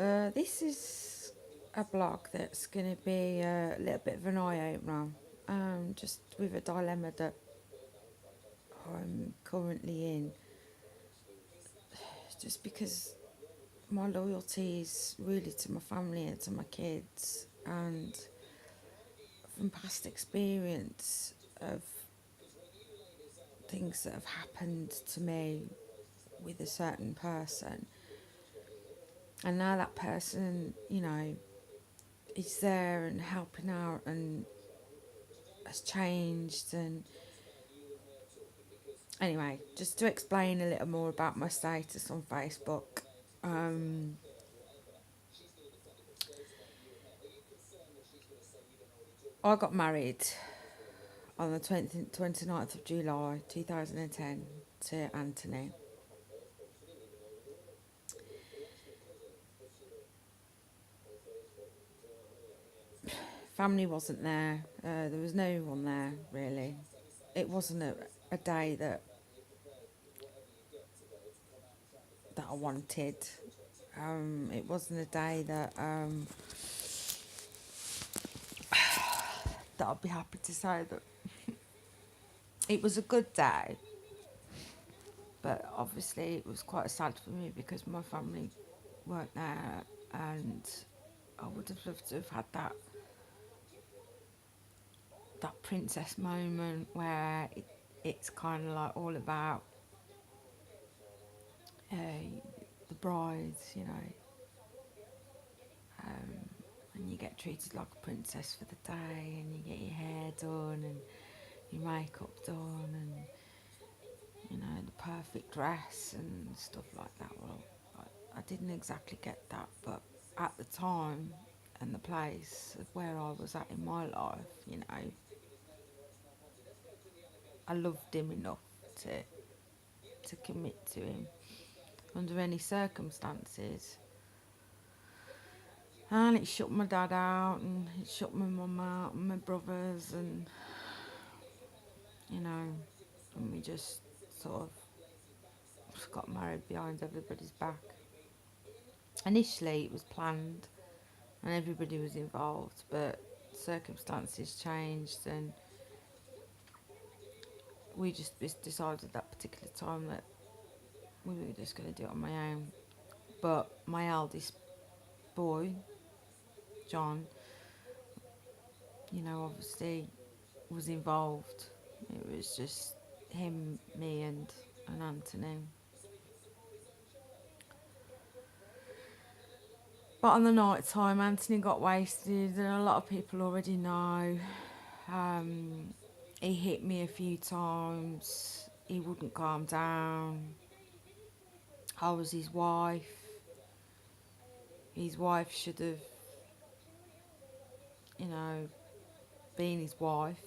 This is a blog that's going to be a little bit of an eye opener, just with a dilemma that I'm currently in. Just because my loyalty is really to my family and to my kids, and from past experience of things that have happened to me with a certain person, and now that person, is there and helping out and has changed. And anyway, just to explain a little more about my status on Facebook, um, I got married on the 29th of July 2010 to Anthony. Family wasn't there, there was no one there really. It wasn't a day that I wanted. It wasn't a day that I'd be happy to say that it was a good day, but obviously it was quite sad for me because my family weren't there, and I would have loved to have had that princess moment where it's kind of like all about uh, the brides, um, and you get treated like a princess for the day, and you get your hair done and your makeup done, and the perfect dress and stuff like that. Well, I didn't exactly get that, but at the time and the place of where I was at in my life, I loved him enough to commit to him under any circumstances. And it shut my dad out, and it shut my mum out, and my brothers, and and we just sort of got married behind everybody's back. Initially, it was planned, and everybody was involved, but circumstances changed, and we just decided at that particular time that we were just going to do it on my own. But my eldest boy, John, obviously was involved. It was just him, me, and Anthony. But on the night time, Anthony got wasted, and a lot of people already know. Um, he hit me a few times. He wouldn't calm down. I was his wife. His wife should have, you know, been his wife.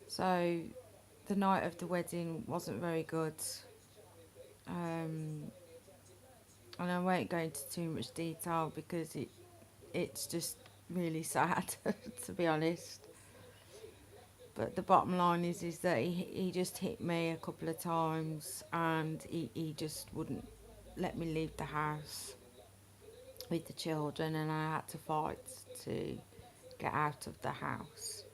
So the night of the wedding wasn't very good. Um, and I won't go into too much detail because it's just really sad, to be honest. But the bottom line is that he just hit me a couple of times, and he just wouldn't let me leave the house with the children, and I had to fight to get out of the house.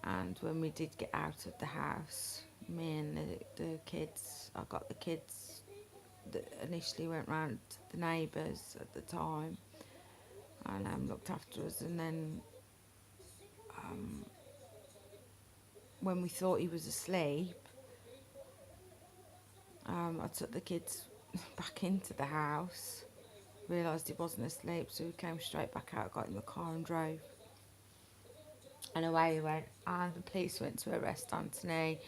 And when we did get out of the house, me and the kids, I got the kids that initially went round to the neighbours at the time, and looked after us. And then um, when we thought he was asleep, I took the kids back into the house, realised he wasn't asleep, so we came straight back out, got in the car and drove. And away we went, and the police went to arrest Anthony,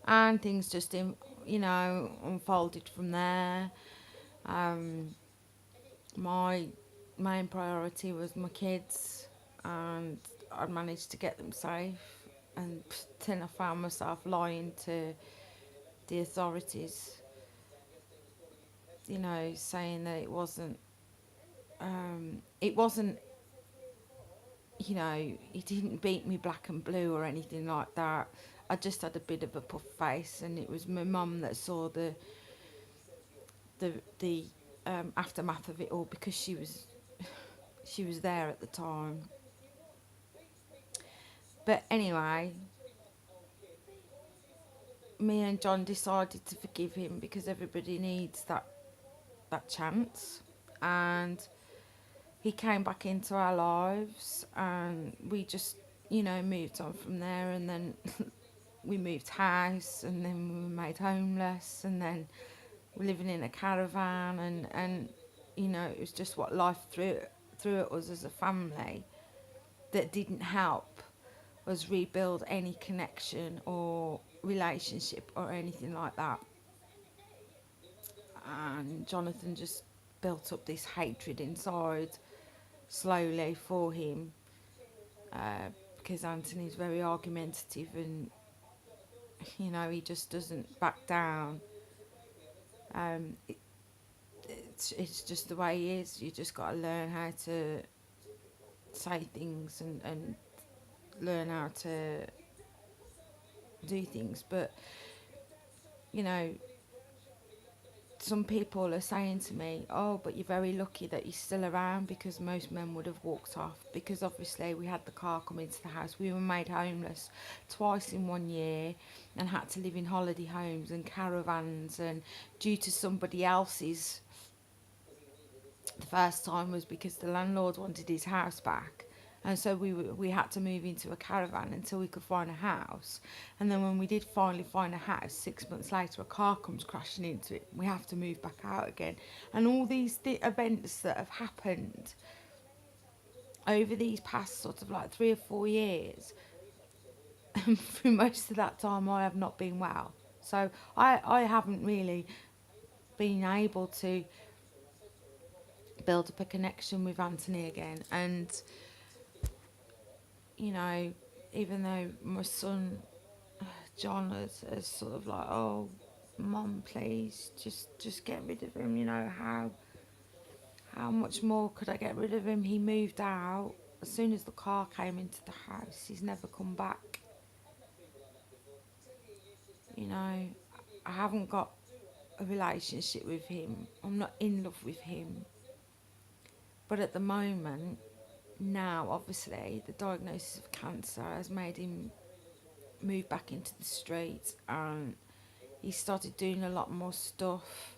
and things just, unfolded from there. My main priority was my kids, and I'd managed to get them safe, and then I found myself lying to the authorities, saying that it wasn't, he didn't beat me black and blue or anything like that. I just had a bit of a puff face, and it was my mum that saw the aftermath of it all, because she was there at the time. But anyway, me and John decided to forgive him because everybody needs that chance, and he came back into our lives, and we just, moved on from there. And then we moved house, and then we were made homeless, and then we're living in a caravan, and it was just what life threw at us as a family that didn't help us rebuild any connection or relationship or anything like that. And Jonathan just built up this hatred inside slowly for him, because Anthony's very argumentative, and he just doesn't back down. It's just the way he is. You just got to learn how to say things, and learn how to do things. But you know some people are saying to me, oh, but you're very lucky that he's still around, because most men would have walked off, because obviously we had the car come into the house. We were made homeless twice in 1 year, and had to live in holiday homes and caravans, and due to somebody else's. The first time was because the landlord wanted his house back, and so we had to move into a caravan until we could find a house. And then when we did finally find a house, 6 months later a car comes crashing into it. We have to move back out again. And all these events that have happened over these past sort of like 3 or 4 years, and through most of that time I have not been well. So I haven't really been able to build up a connection with Anthony again. And even though my son John has sort of like, oh, Mum, please just get rid of him. How much more could I get rid of him? He moved out as soon as the car came into the house. He's never come back. I haven't got a relationship with him. I'm not in love with him. But at the moment, now obviously the diagnosis of cancer has made him move back into the streets, and he started doing a lot more stuff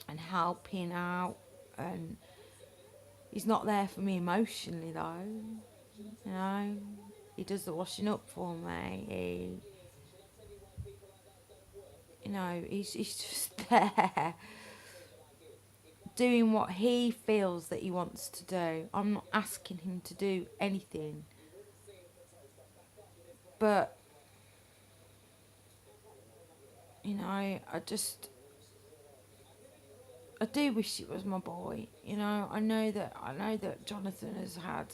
and helping out. And he's not there for me emotionally though. He does the washing up for me. He's just there doing what he feels that he wants to do. I'm not asking him to do anything, but I do wish it was my boy. I know that Jonathan has had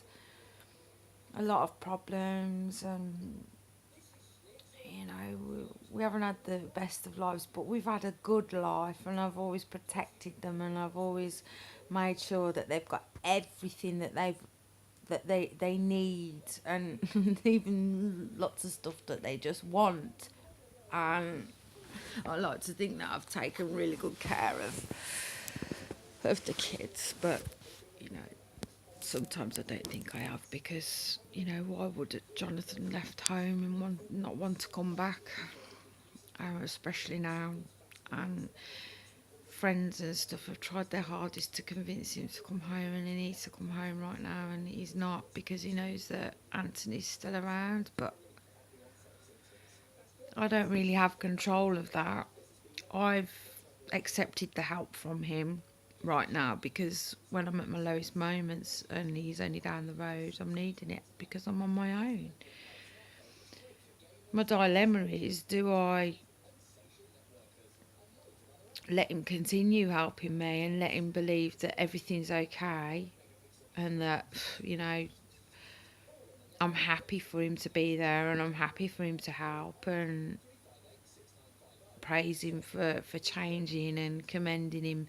a lot of problems, and we haven't had the best of lives, but we've had a good life, and I've always protected them, and I've always made sure that they've got everything that they need, and even lots of stuff that they just want. And I like to think that I've taken really good care of the kids, but sometimes I don't think I have, because why would Jonathan left home and not want to come back, especially now. And friends and stuff have tried their hardest to convince him to come home, and he needs to come home right now, and he's not, because he knows that Anthony's still around. But I don't really have control of that. I've accepted the help from him right now, because when I'm at my lowest moments and he's only down the road, I'm needing it, because I'm on my own. My dilemma is, do I let him continue helping me and let him believe that everything's okay, and that I'm happy for him to be there, and I'm happy for him to help, and praise him for changing, and commending him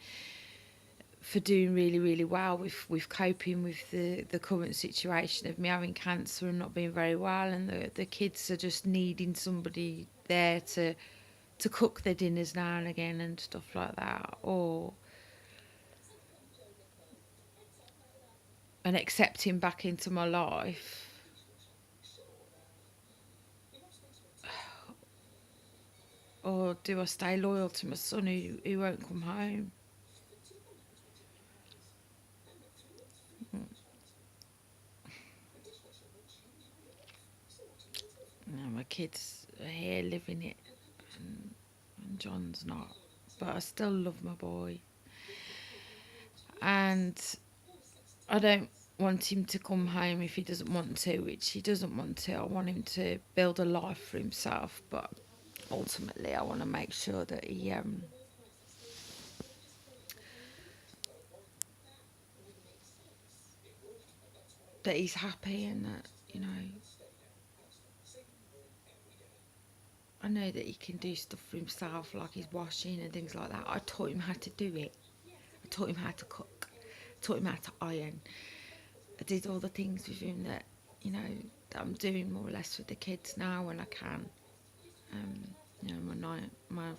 for doing really, really well with coping with the current situation of me having cancer and not being very well, and the kids are just needing somebody there to cook their dinners now and again and stuff like that. Or and accept him back into my life, or do I stay loyal to my son who won't come home? You know, my kids are here living it, and John's not. But I still love my boy, and I don't want him to come home if he doesn't want to, which he doesn't want to. I want him to build a life for himself, but ultimately I want to make sure that he's happy, and that, you know, I know that he can do stuff for himself, like his washing and things like that. I taught him how to do it. I taught him how to cook. I taught him how to iron. I did all the things with him that, you know, that I'm doing more or less with the kids now when I can. You know, my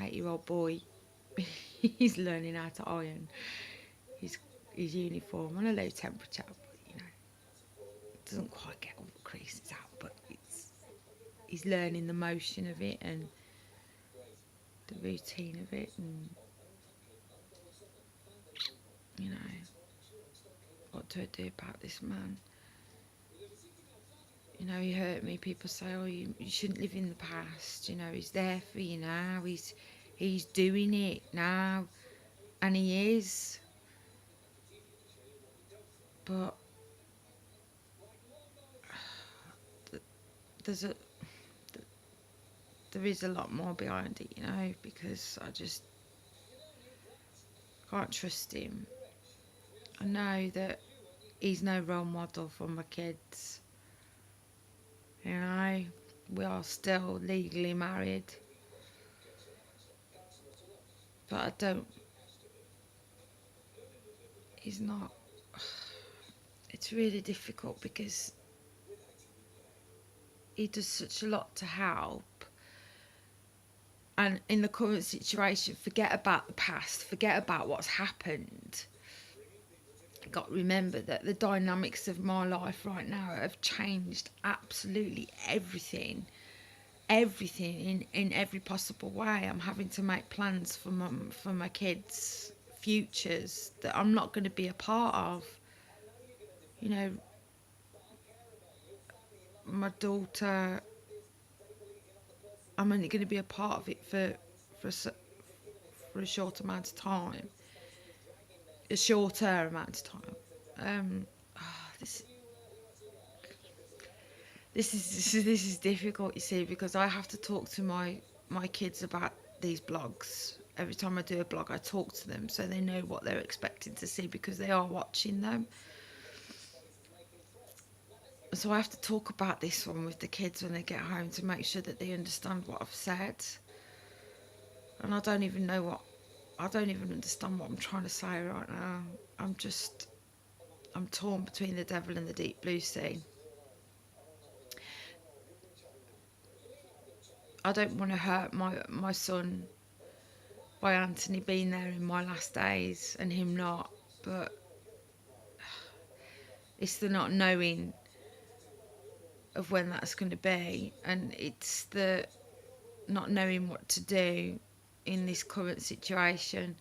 8-year-old boy, he's learning how to iron his uniform on a low temperature, but, you know, it doesn't quite get all the creases out, but he's learning the motion of it and the routine of it, and, you know, what do I do about this man? You know, he hurt me. People say, oh, you shouldn't live in the past. You know, he's there for you now. He's doing it now. And he is. But there's a there is a lot more behind it, you know, because I just can't trust him. I know that he's no role model for my kids. You know, we are still legally married. But I don't, he's not, it's really difficult because he does such a lot to help. And in the current situation, forget about the past, forget about what's happened. You've got to remember that the dynamics of my life right now have changed absolutely everything. Everything in every possible way. I'm having to make plans for my kids' futures that I'm not going to be a part of. You know, my daughter, I'm only going to be a part of it for a short amount of time, a shorter amount of time. This is difficult, you see, because I have to talk to my kids about these blogs. Every time I do a blog, I talk to them so they know what they're expecting to see because they are watching them. So I have to talk about this one with the kids when they get home to make sure that they understand what I've said. And I don't even understand what I'm trying to say right now. I'm torn between the devil and the deep blue sea. I don't want to hurt my son by Anthony being there in my last days and him not, but it's the not knowing of when that's going to be, and it's the not knowing what to do in this current situation.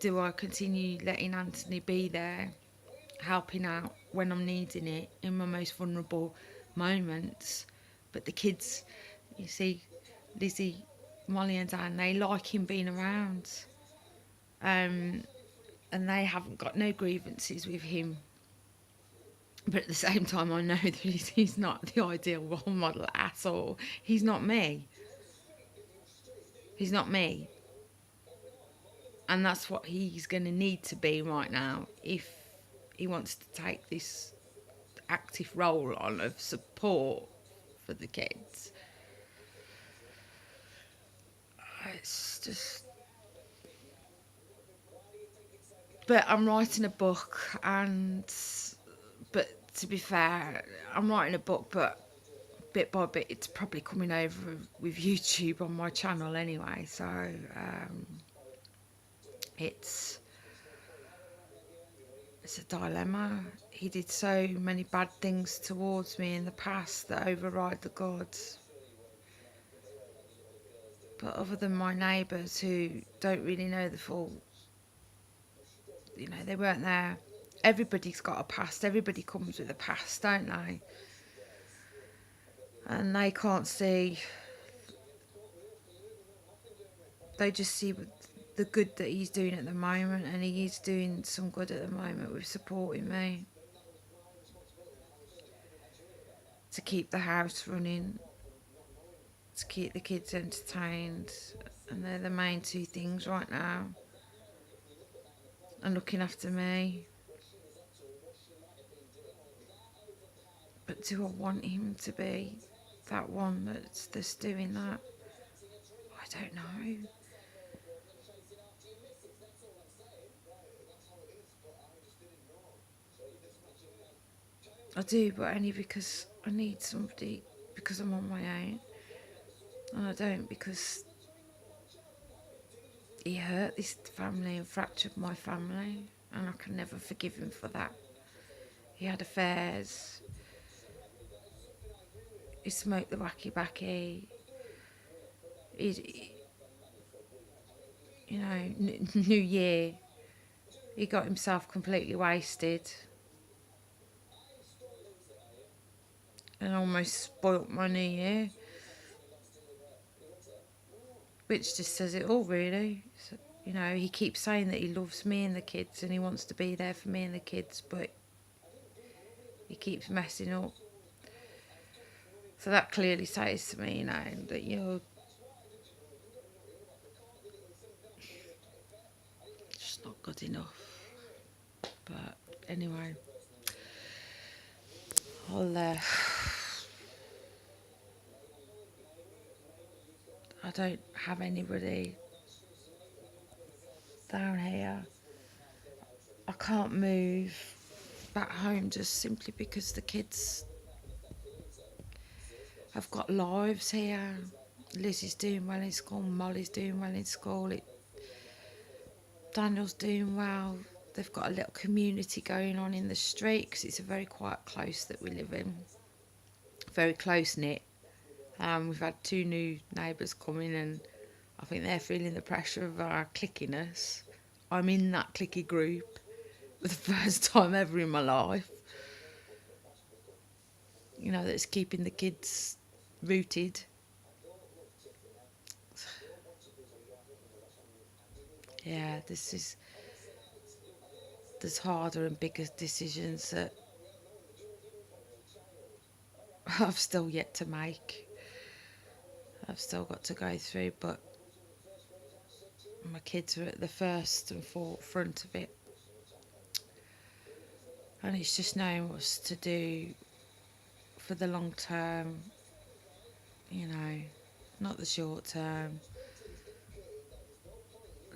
Do I continue letting Anthony be there, helping out when I'm needing it in my most vulnerable moments? But the kids, you see, Lizzie, Molly and Dan, they like him being around. And they haven't got no grievances with him. But at the same time, I know that he's not the ideal role model at all. He's not me. He's not me. And that's what he's going to need to be right now if he wants to take this active role on of support for the kids. It's just... But I'm writing a book, but to be fair, I'm writing a book, but bit by bit it's probably coming over with YouTube on my channel anyway, so it's It's a dilemma. He did so many bad things towards me in the past that override the gods. But other than my neighbours who don't really know the full, they weren't there. Everybody's got a past. Everybody comes with a past, don't they? And they can't see. They just see the good that he's doing at the moment, and he is doing some good at the moment with supporting me to keep the house running, to keep the kids entertained, and they're the main two things right now. And looking after me. But do I want him to be that one that's doing that? I don't know. I do, but only because I need somebody, because I'm on my own. And I don't because he hurt this family and fractured my family, and I can never forgive him for that. He had affairs. He smoked the wacky backy. He New Year, he got himself completely wasted and almost spoilt my New Year, which just says it all, really. So, he keeps saying that he loves me and the kids and he wants to be there for me and the kids, but he keeps messing up. So that clearly says to me, that you're just not good enough. But anyway, I don't have anybody down here. I can't move back home just simply because the kids have got lives here. Liz is doing well in school, Molly's doing well in school, Daniel's doing well. They've got a little community going on in the street because it's a very quiet close that we live in. Very close knit. We've had 2 new neighbours come in and I think they're feeling the pressure of our clickiness. I'm in that clicky group for the first time ever in my life. That's keeping the kids rooted. Yeah, there's harder and bigger decisions that I've still yet to make. I've still got to go through, but my kids are at the first and forefront of it. And it's just knowing what's to do for the long term, not the short term.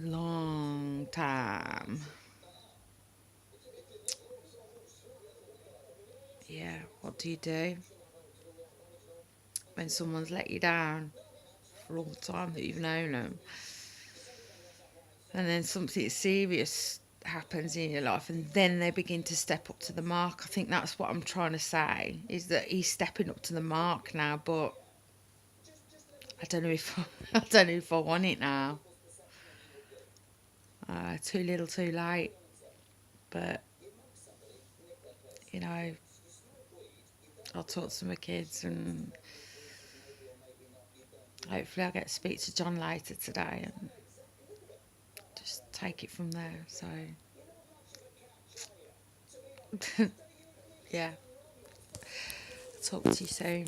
Long time. Yeah, what do you do when someone's let you down for all the time that you've known them? And then something serious happens in your life and then they begin to step up to the mark. I think that's what I'm trying to say, is that he's stepping up to the mark now, but I don't know if I don't know if I want it now. Too little, too late. But I'll talk to my kids and hopefully I'll get to speak to John later today and just take it from there. So yeah, talk to you soon.